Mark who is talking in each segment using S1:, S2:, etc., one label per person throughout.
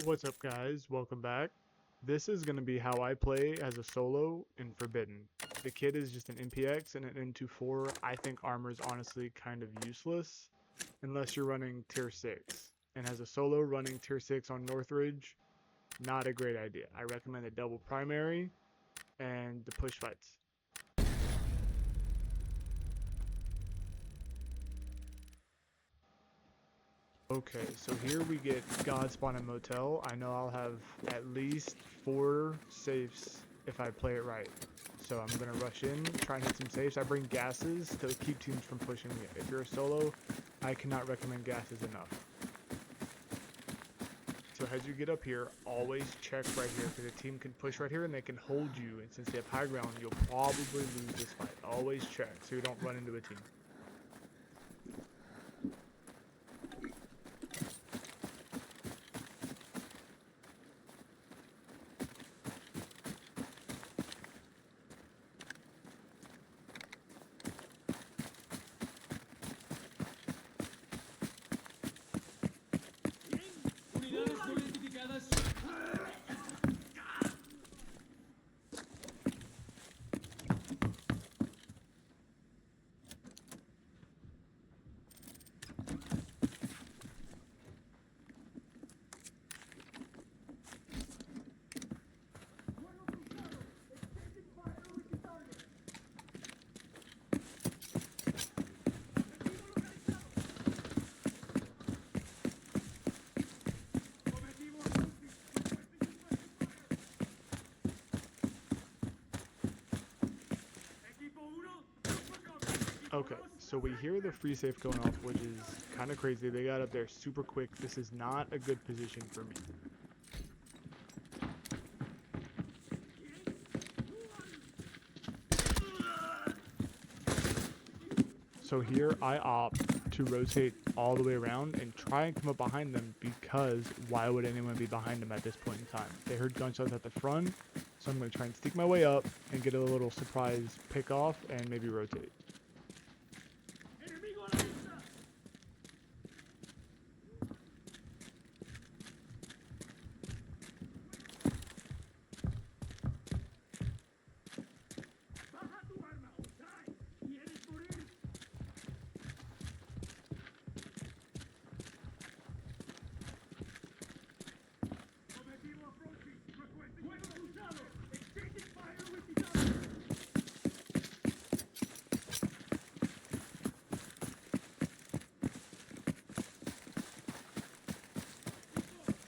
S1: What's up, guys? Welcome back. This is going to be how I play as a solo in Forbidden. The kit is just an NPX and an N24. I think armor is honestly kind of useless unless you're running tier 6. And as a solo running tier 6 on Northridge, not a great idea. I recommend a double primary and the push fights. Okay, so here we get God Spawn and Motel. I know I'll have at least 4 safes if I play it right. So I'm going to rush in, try and hit some safes. I bring gases to keep teams from pushing me. If you're a solo, I cannot recommend gases enough. So as you get up here, always check right here because a team can push right here and they can hold you. And since they have high ground, you'll probably lose this fight. Always check so you don't run into a team.
S2: Unidades no identificadas.
S1: Okay, so we hear the free safe going off, which is kind of crazy. They got up there super quick. This is not a good position for me. So here I opt to rotate all the way around and try and come up behind them because why would anyone be behind them at this point in time? They heard gunshots at the front, so I'm going to try and sneak my way up and get a little surprise pick off and maybe rotate.
S2: Enemigo a la vista. Baja tu arma o cae. ¿Quieres morir? Objetivo approaching. Requesting fuego cruzado. Exchanging fire with the other.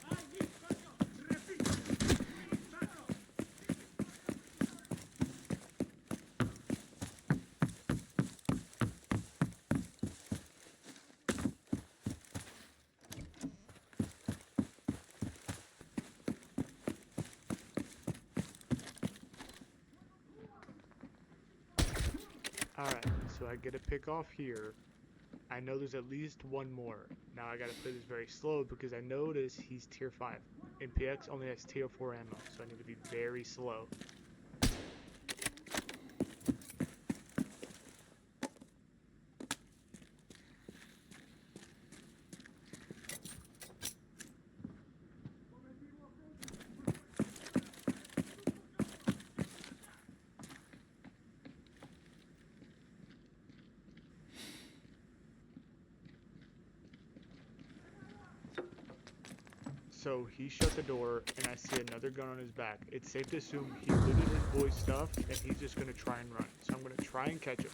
S2: Allí, backup. Repito. Backup.
S1: Alright, so I get a pick off here. I know there's at least one more. Now I gotta play this very slow because I notice he's tier 5. MPX only has tier 4 ammo, so I need to be very slow. So he shut the door, and I see another gun on his back. It's safe to assume he looted his boy's stuff, and he's just gonna try and run. So I'm gonna try and catch him.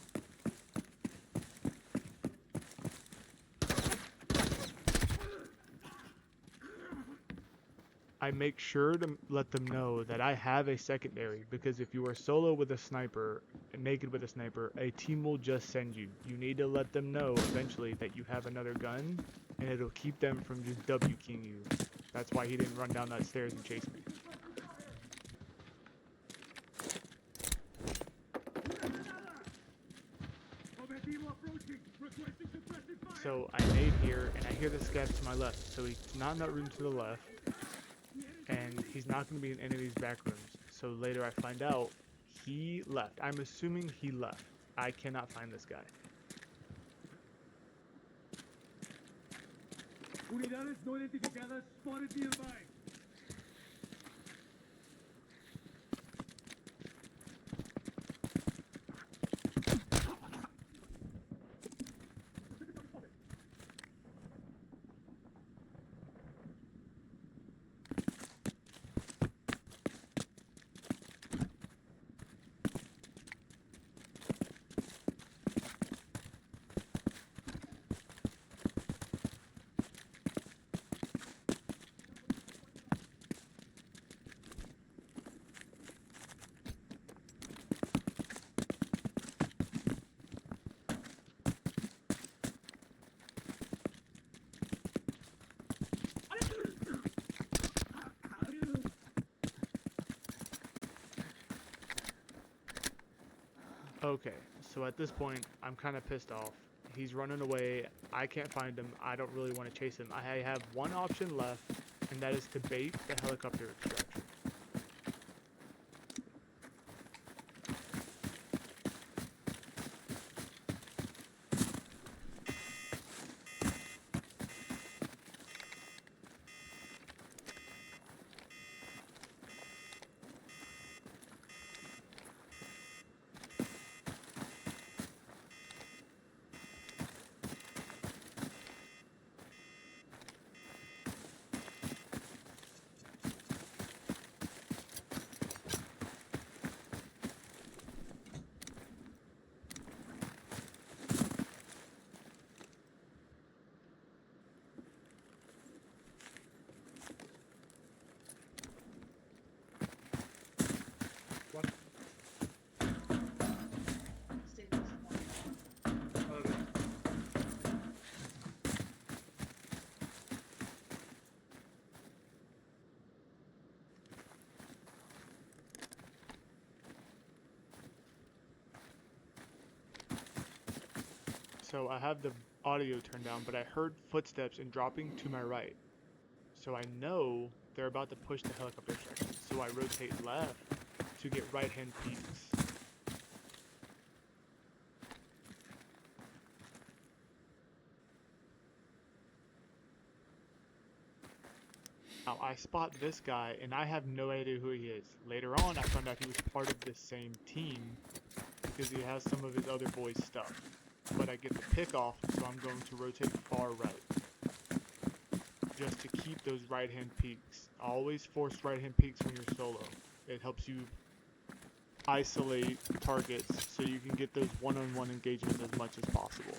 S1: I make sure to let them know that I have a secondary, because if you are solo with a sniper, and naked with a sniper, a team will just send you. You need to let them know eventually that you have another gun, and it'll keep them from just W-keying you. That's why he didn't run down that stairs and chase me.
S2: Objetivo approaching. Requesting suppressive fire.
S1: So I nade here, and I hear this guy to my left. So he's not in that room to the left, and he's not going to be in any of these back rooms. So later I find out he left. I'm assuming he left. I cannot find this guy.
S2: Unidades no identificadas spotted nearby.
S1: Okay, so at this point, I'm kind of pissed off. He's running away. I can't find him. I don't really want to chase him. I have one option left, and that is to bait the helicopter extraction. What? Okay. So I have the audio turned down, but I heard footsteps and dropping to my right. So I know they're about to push the helicopter extraction. So I rotate left to get right-hand peaks. Now I spot this guy and I have no idea who he is. Later on I found out he was part of this same team because he has some of his other boys' stuff. But I get the pick off, so I'm going to rotate far right. Just to keep those right-hand peaks. Always force right-hand peaks when you're solo. It helps you isolate targets so you can get those one-on-one engagements as much as possible.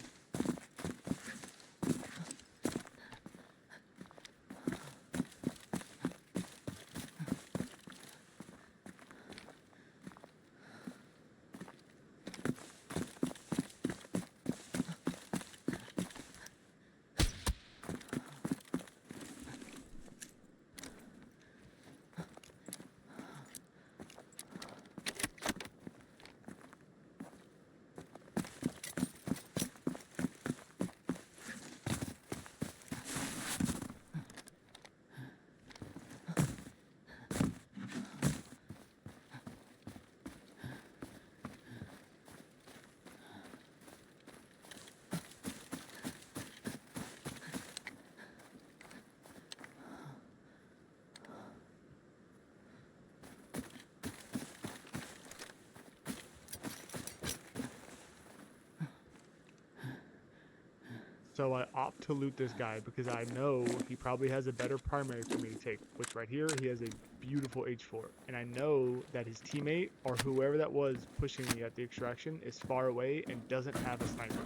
S1: So I opt to loot this guy because I know he probably has a better primary for me to take, which right here, he has a beautiful H4. And I know that his teammate, or whoever that was pushing me at the extraction, is far away and doesn't have a sniper.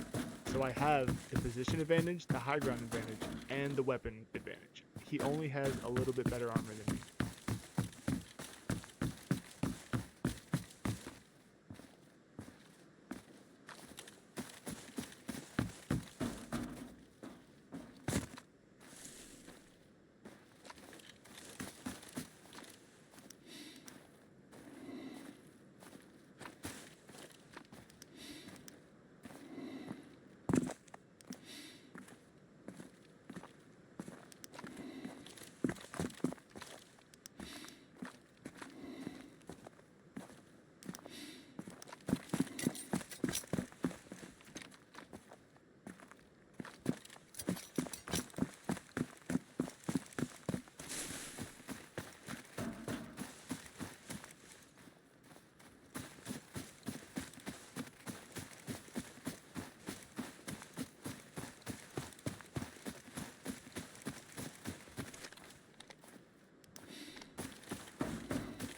S1: So I have the position advantage, the high ground advantage, and the weapon advantage. He only has a little bit better armor than me.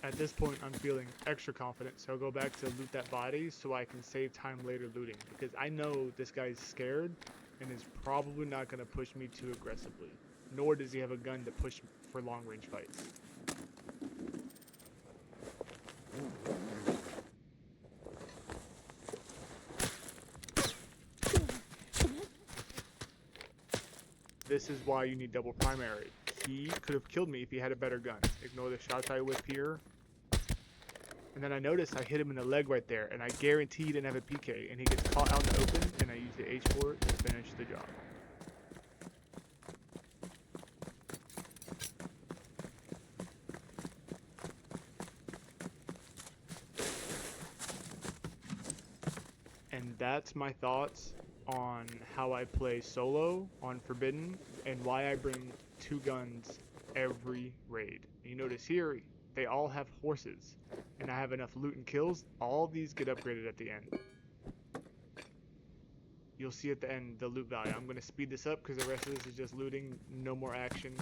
S1: At this point, I'm feeling extra confident, so I'll go back to loot that body so I can save time later looting. Because I know this guy's scared and is probably not going to push me too aggressively. Nor does he have a gun to push for long-range fights. This is why you need double primary. He could have killed me if he had a better gun. Ignore the shots I whip here. And then I noticed I hit him in the leg right there, and I guaranteed didn't have a PK, and he gets caught out in the open, and I used the H4 to finish the job. And that's my thoughts on how I play solo on Forbidden and why I bring 2 guns every raid. You notice here, they all have horses, and I have enough loot and kills. All these get upgraded at the end. You'll see at the end the loot value. I'm going to speed this up because the rest of this is just looting, no more action.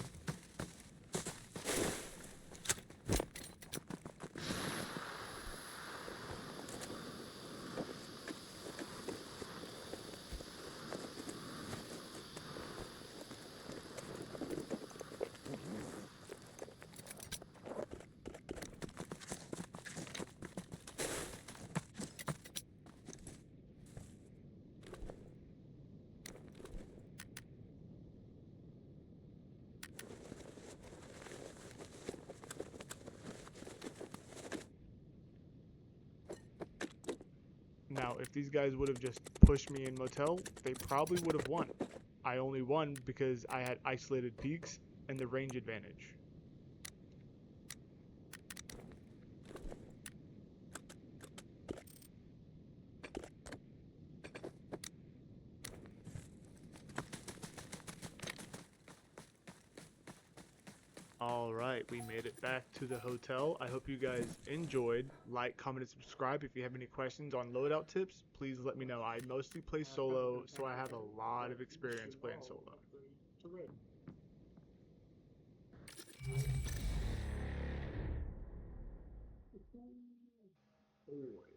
S1: Now, if these guys would have just pushed me in Motel, they probably would have won. I only won because I had isolated peaks and the range advantage. Alright, we made it back to the hotel. I hope you guys enjoyed. Like, comment, and subscribe. If you have any questions on loadout tips, please let me know. I mostly play solo, so I have a lot of experience playing solo.
S2: Oh.